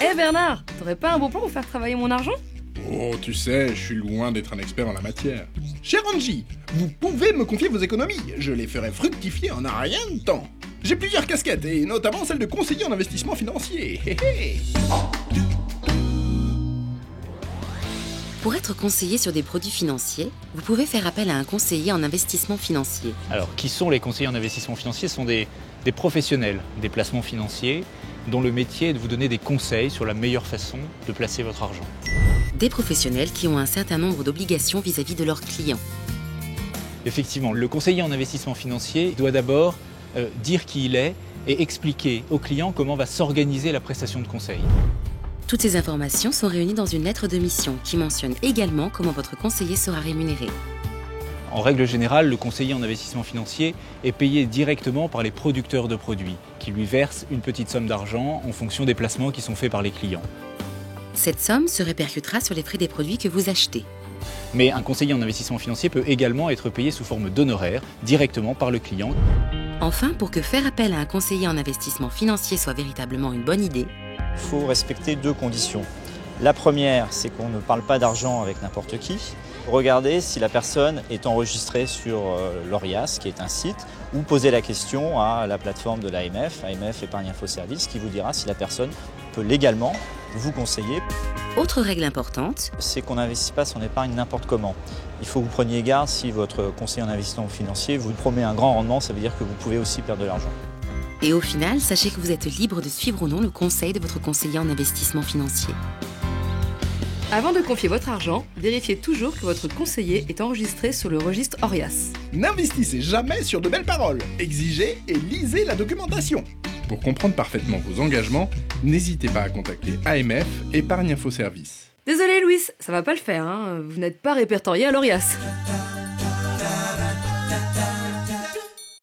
Eh Bernard, t'aurais pas un bon plan pour faire travailler mon argent ? Oh, tu sais, je suis loin d'être un expert en la matière. Cher Angie, vous pouvez me confier vos économies. Je les ferai fructifier en un rien de temps. J'ai plusieurs casquettes, et notamment celle de conseiller en investissement financier. Hé hé. Pour être conseiller sur des produits financiers, vous pouvez faire appel à un conseiller en investissement financier. Alors, qui sont les conseillers en investissement financier ? Ce sont des professionnels des placements financiers dont le métier est de vous donner des conseils sur la meilleure façon de placer votre argent. Des professionnels qui ont un certain nombre d'obligations vis-à-vis de leurs clients. Effectivement, le conseiller en investissement financier doit d'abord dire qui il est et expliquer au client comment va s'organiser la prestation de conseil. Toutes ces informations sont réunies dans une lettre de mission qui mentionne également comment votre conseiller sera rémunéré. En règle générale, le conseiller en investissement financier est payé directement par les producteurs de produits, qui lui versent une petite somme d'argent en fonction des placements qui sont faits par les clients. Cette somme se répercutera sur les prix des produits que vous achetez. Mais un conseiller en investissement financier peut également être payé sous forme d'honoraires, directement par le client. Enfin, pour que faire appel à un conseiller en investissement financier soit véritablement une bonne idée, il faut respecter 2 conditions. La première, c'est qu'on ne parle pas d'argent avec n'importe qui. Regardez si la personne est enregistrée sur l'Orias, qui est un site, ou posez la question à la plateforme de l'AMF, AMF Épargne Info Service, qui vous dira si la personne peut légalement vous conseiller. Autre règle importante, c'est qu'on n'investit pas son épargne n'importe comment. Il faut que vous preniez garde si votre conseiller en investissement financier vous promet un grand rendement, ça veut dire que vous pouvez aussi perdre de l'argent. Et au final, sachez que vous êtes libre de suivre ou non le conseil de votre conseiller en investissement financier. Avant de confier votre argent, vérifiez toujours que votre conseiller est enregistré sur le registre Orias. N'investissez jamais sur de belles paroles. Exigez et lisez la documentation. Pour comprendre parfaitement vos engagements, n'hésitez pas à contacter AMF Épargne Info Service. Désolé Louis, ça va pas le faire, hein. Vous n'êtes pas répertorié à l'Orias.